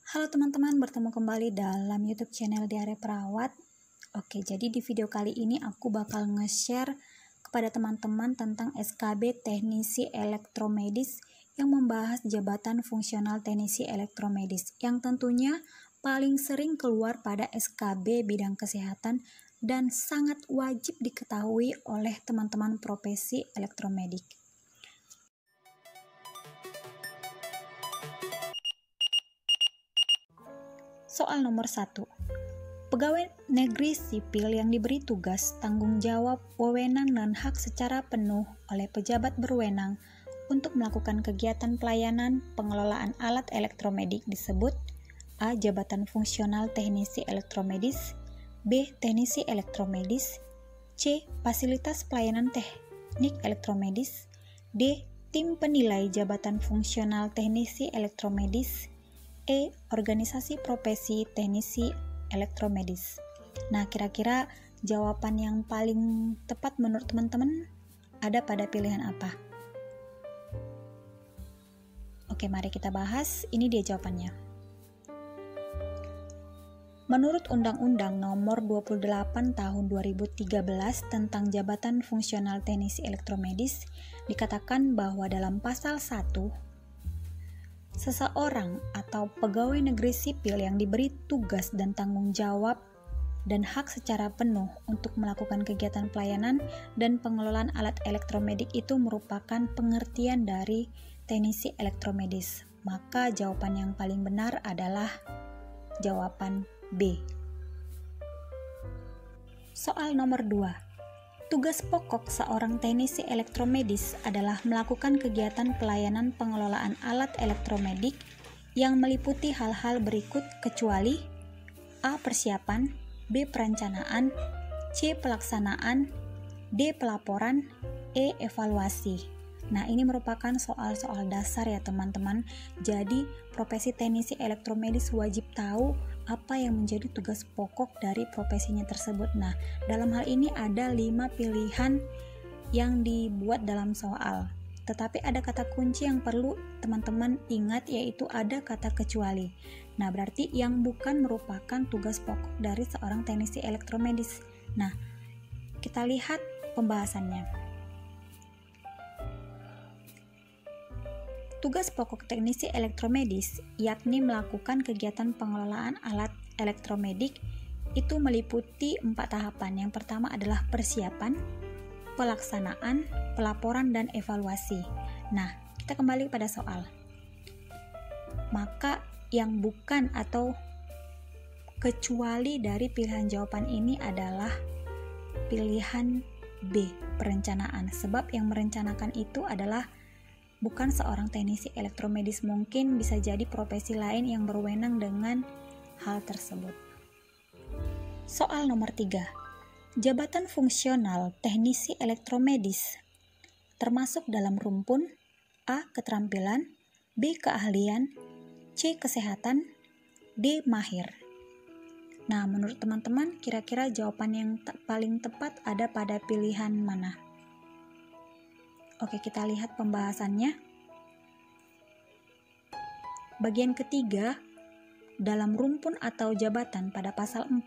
Halo teman-teman, bertemu kembali dalam YouTube channel Diare Perawat. Oke, jadi di video kali ini aku bakal nge-share kepada teman-teman tentang SKB Teknisi Elektromedis yang membahas jabatan fungsional teknisi elektromedis yang tentunya paling sering keluar pada SKB bidang kesehatan dan sangat wajib diketahui oleh teman-teman profesi elektromedik. Soal nomor 1. Pegawai negeri sipil yang diberi tugas, tanggung jawab, wewenang dan hak secara penuh oleh pejabat berwenang untuk melakukan kegiatan pelayanan pengelolaan alat elektromedik disebut A. Jabatan fungsional teknisi elektromedis, B. Teknisi elektromedis, C. Fasilitas pelayanan teknik elektromedis, D. Tim penilai jabatan fungsional teknisi elektromedis, E. Organisasi profesi teknisi elektromedis. Nah, kira-kira jawaban yang paling tepat menurut teman-teman ada pada pilihan apa? Oke, mari kita bahas. Ini dia jawabannya. Menurut Undang-Undang Nomor 28 Tahun 2013 tentang Jabatan Fungsional Teknisi Elektromedis, dikatakan bahwa dalam pasal 1, seseorang atau pegawai negeri sipil yang diberi tugas dan tanggung jawab dan hak secara penuh untuk melakukan kegiatan pelayanan dan pengelolaan alat elektromedik itu merupakan pengertian dari teknisi elektromedis. Maka jawaban yang paling benar adalah jawaban B. Soal nomor 2. Tugas pokok seorang teknisi elektromedis adalah melakukan kegiatan pelayanan pengelolaan alat elektromedik yang meliputi hal-hal berikut kecuali A. Persiapan, B. Perencanaan, C. Pelaksanaan, D. Pelaporan, E. Evaluasi. Nah, ini merupakan soal-soal dasar ya teman-teman. Jadi, profesi teknisi elektromedis wajib tahu apa yang menjadi tugas pokok dari profesinya tersebut. Nah, dalam hal ini ada 5 pilihan yang dibuat dalam soal. Tetapi ada kata kunci yang perlu teman-teman ingat, yaitu ada kata kecuali. Nah, berarti yang bukan merupakan tugas pokok dari seorang teknisi elektromedis. Nah, kita lihat pembahasannya. Tugas pokok teknisi elektromedis yakni melakukan kegiatan pengelolaan alat elektromedik itu meliputi 4 tahapan. Yang pertama adalah persiapan, pelaksanaan, pelaporan, dan evaluasi. Nah, kita kembali pada soal. Maka yang bukan atau kecuali dari pilihan jawaban ini adalah pilihan B, perencanaan. Sebab yang merencanakan itu adalah bukan seorang teknisi elektromedis, mungkin bisa jadi profesi lain yang berwenang dengan hal tersebut. Soal nomor 3. Jabatan fungsional teknisi elektromedis termasuk dalam rumpun A. Keterampilan, B. Keahlian, C. Kesehatan, D. Mahir. Nah, menurut teman-teman, kira-kira jawaban yang paling tepat ada pada pilihan mana? Oke, kita lihat pembahasannya. Bagian ketiga, dalam rumpun atau jabatan pada pasal 4,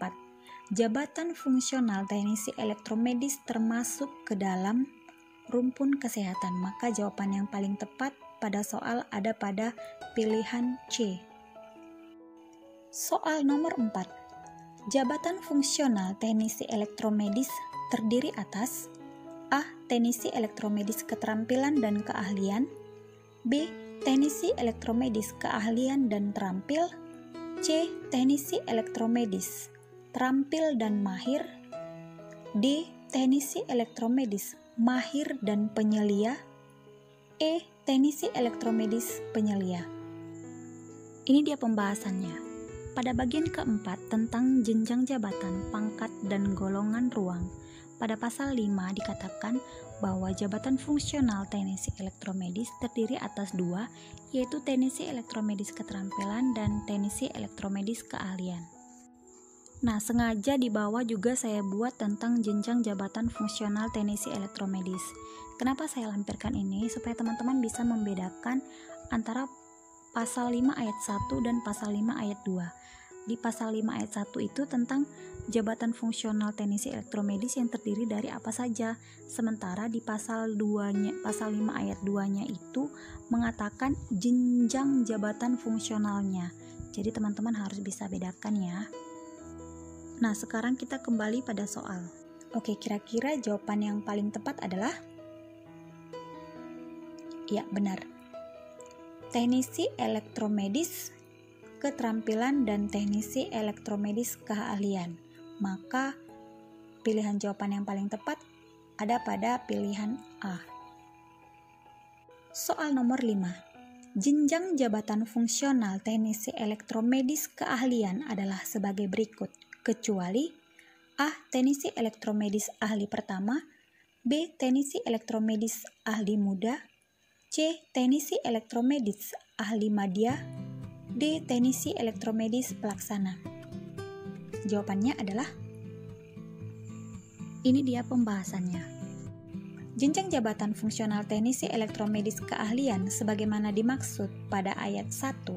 jabatan fungsional teknisi elektromedis termasuk ke dalam rumpun kesehatan. Maka jawaban yang paling tepat pada soal ada pada pilihan C. Soal nomor 4. Jabatan fungsional teknisi elektromedis terdiri atas A. Teknisi elektromedis keterampilan dan keahlian, B. Teknisi elektromedis keahlian dan terampil, C. Teknisi elektromedis terampil dan mahir, D. Teknisi elektromedis mahir dan penyelia, E. Teknisi elektromedis penyelia. Ini dia pembahasannya. Pada bagian keempat tentang jenjang jabatan, pangkat, dan golongan ruang, pada pasal 5 dikatakan bahwa jabatan fungsional teknisi elektromedis terdiri atas 2, yaitu teknisi elektromedis keterampilan dan teknisi elektromedis keahlian. Nah, sengaja di bawah juga saya buat tentang jenjang jabatan fungsional teknisi elektromedis. Kenapa saya lampirkan ini? Supaya teman-teman bisa membedakan antara pasal 5 ayat 1 dan pasal 5 ayat 2. Di pasal 5 ayat 1 itu tentang jabatan fungsional teknisi elektromedis yang terdiri dari apa saja. Sementara di pasal 5 ayat 2-nya itu mengatakan jenjang jabatan fungsionalnya. Jadi teman-teman harus bisa bedakan ya. Nah, sekarang kita kembali pada soal. Oke, kira-kira jawaban yang paling tepat adalah? Ya, benar. Teknisi elektromedis keterampilan dan teknisi elektromedis keahlian. Maka pilihan jawaban yang paling tepat ada pada pilihan A. Soal nomor 5. Jenjang jabatan fungsional teknisi elektromedis keahlian adalah sebagai berikut, kecuali A. Teknisi elektromedis ahli pertama, B. Teknisi elektromedis ahli muda, C. Teknisi elektromedis ahli madya, D. Teknisi elektromedis pelaksana. Jawabannya adalah, ini dia pembahasannya. Jenjang jabatan fungsional teknisi elektromedis keahlian sebagaimana dimaksud pada ayat 1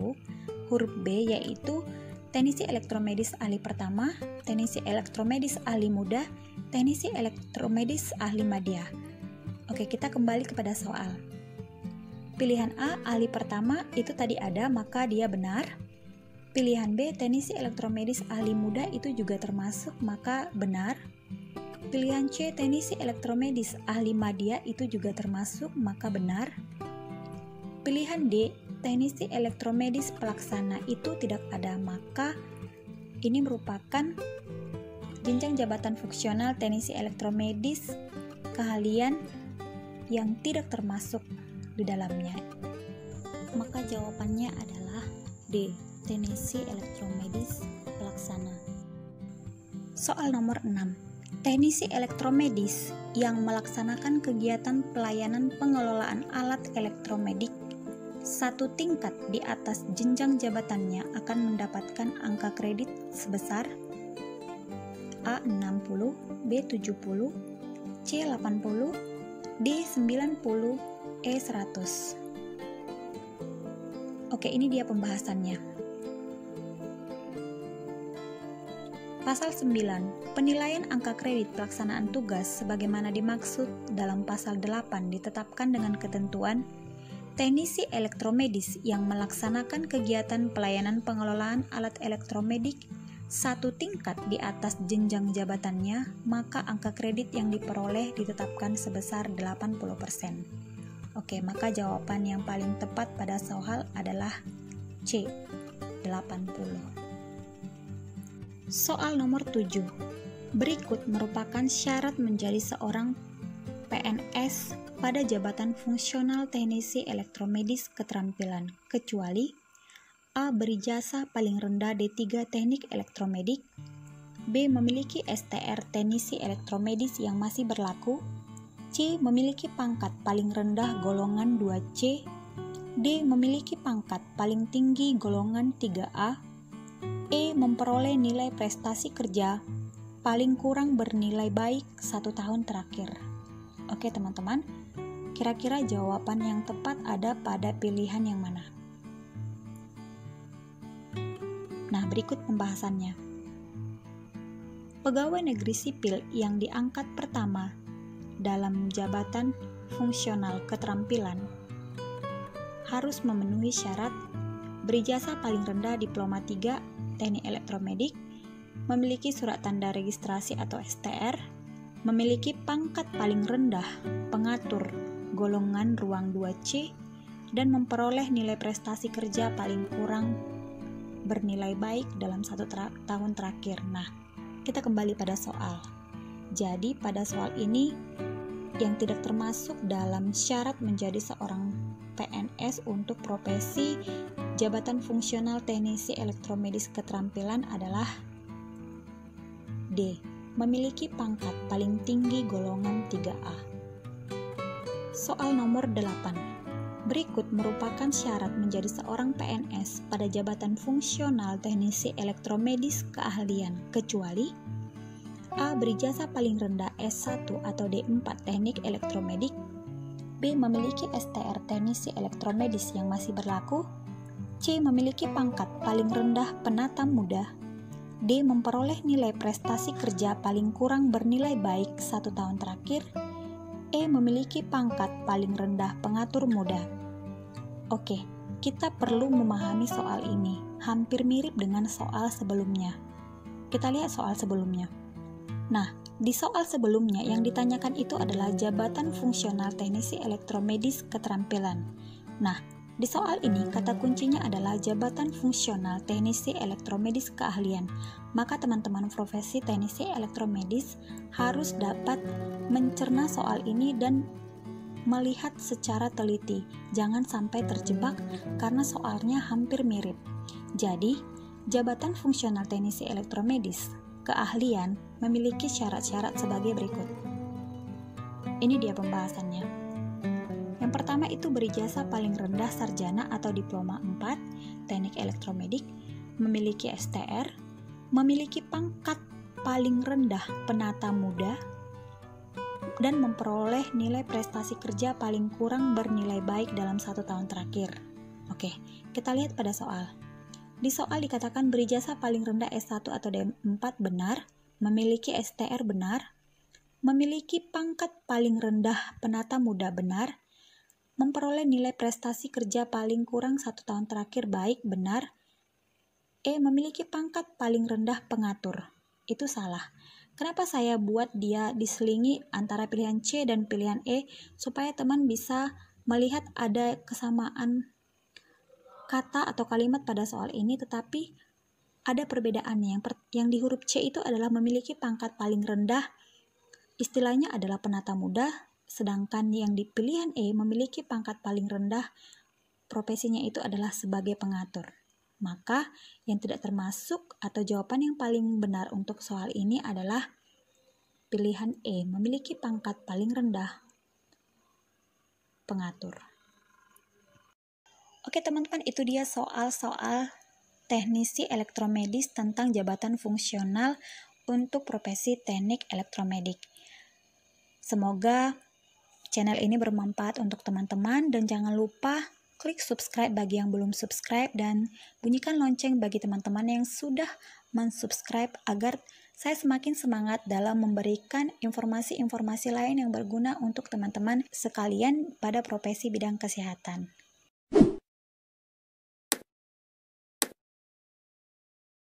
huruf B yaitu teknisi elektromedis ahli pertama, teknisi elektromedis ahli muda, teknisi elektromedis ahli madya. Oke, kita kembali kepada soal. Pilihan A, ahli pertama, itu tadi ada, maka dia benar. Pilihan B, teknisi elektromedis ahli muda, itu juga termasuk, maka benar. Pilihan C, teknisi elektromedis ahli madya, itu juga termasuk, maka benar. Pilihan D, teknisi elektromedis pelaksana, itu tidak ada, maka ini merupakan jenjang jabatan fungsional teknisi elektromedis keahlian yang tidak termasuk di dalamnya. Maka jawabannya adalah D, teknisi elektromedis pelaksana. Soal nomor 6. Teknisi elektromedis yang melaksanakan kegiatan pelayanan pengelolaan alat elektromedik satu tingkat di atas jenjang jabatannya akan mendapatkan angka kredit sebesar A 60, B 70, C 80, D 90, E 100. Oke, ini dia pembahasannya. Pasal 9. Penilaian angka kredit pelaksanaan tugas sebagaimana dimaksud dalam pasal 8 ditetapkan dengan ketentuan teknisi elektromedis yang melaksanakan kegiatan pelayanan pengelolaan alat elektromedik satu tingkat di atas jenjang jabatannya, maka angka kredit yang diperoleh ditetapkan sebesar 80%. Oke, maka jawaban yang paling tepat pada soal adalah C, 80. Soal nomor 7. Berikut merupakan syarat menjadi seorang PNS pada jabatan fungsional teknisi elektromedis keterampilan, kecuali A. Berijazah paling rendah D3 teknik elektromedik, B. Memiliki STR teknisi elektromedis yang masih berlaku, C. Memiliki pangkat paling rendah golongan 2C, D. Memiliki pangkat paling tinggi golongan 3A, E. Memperoleh nilai prestasi kerja paling kurang bernilai baik 1 tahun terakhir. Oke teman-teman, kira-kira jawaban yang tepat ada pada pilihan yang mana? Nah, berikut pembahasannya. Pegawai negeri sipil yang diangkat pertama dalam jabatan fungsional keterampilan harus memenuhi syarat berijazah paling rendah diploma 3 teknik elektromedik, memiliki surat tanda registrasi atau STR, memiliki pangkat paling rendah pengatur golongan ruang 2C, dan memperoleh nilai prestasi kerja paling kurang bernilai baik dalam 1 tahun terakhir. Nah, kita kembali pada soal. Jadi pada soal ini yang tidak termasuk dalam syarat menjadi seorang PNS untuk profesi jabatan fungsional teknisi elektromedis keterampilan adalah D. Memiliki pangkat paling tinggi golongan 3A. Soal nomor 8. Berikut merupakan syarat menjadi seorang PNS pada jabatan fungsional teknisi elektromedis keahlian, kecuali A. Berijazah paling rendah S1 atau D4 teknik elektromedik, B. Memiliki STR teknisi elektromedis yang masih berlaku, C. Memiliki pangkat paling rendah penata muda. D. Memperoleh nilai prestasi kerja paling kurang bernilai baik 1 tahun terakhir. E. Memiliki pangkat paling rendah pengatur muda. Oke, kita perlu memahami soal ini. Hampir mirip dengan soal sebelumnya. Kita lihat soal sebelumnya. Nah, di soal sebelumnya yang ditanyakan itu adalah jabatan fungsional teknisi elektromedis keterampilan. Nah, di soal ini kata kuncinya adalah jabatan fungsional teknisi elektromedis keahlian. Maka teman-teman profesi teknisi elektromedis harus dapat mencerna soal ini dan melihat secara teliti. Jangan sampai terjebak karena soalnya hampir mirip. Jadi, jabatan fungsional teknisi elektromedis keahlian memiliki syarat-syarat sebagai berikut. Ini dia pembahasannya. Yang pertama itu berijazah paling rendah sarjana atau diploma 4 teknik elektromedik, memiliki STR, memiliki pangkat paling rendah penata muda, dan memperoleh nilai prestasi kerja paling kurang bernilai baik dalam 1 tahun terakhir. Oke, kita lihat pada soal. Di soal dikatakan berijazah paling rendah S1 atau D4 benar, memiliki STR benar, memiliki pangkat paling rendah penata muda benar, memperoleh nilai prestasi kerja paling kurang 1 tahun terakhir baik benar. E. Memiliki pangkat paling rendah pengatur. Itu salah. Kenapa saya buat dia diselingi antara pilihan C dan pilihan E supaya teman bisa melihat ada kesamaan kata atau kalimat pada soal ini, tetapi ada perbedaannya. Yang di huruf C itu adalah memiliki pangkat paling rendah, istilahnya adalah penata muda, sedangkan yang di pilihan E memiliki pangkat paling rendah, profesinya itu adalah sebagai pengatur. Maka yang tidak termasuk atau jawaban yang paling benar untuk soal ini adalah pilihan E, memiliki pangkat paling rendah, pengatur. Oke teman-teman, itu dia soal-soal teknisi elektromedis tentang jabatan fungsional untuk profesi teknik elektromedik. Semoga channel ini bermanfaat untuk teman-teman dan jangan lupa klik subscribe bagi yang belum subscribe dan bunyikan lonceng bagi teman-teman yang sudah mensubscribe agar saya semakin semangat dalam memberikan informasi-informasi lain yang berguna untuk teman-teman sekalian pada profesi bidang kesehatan.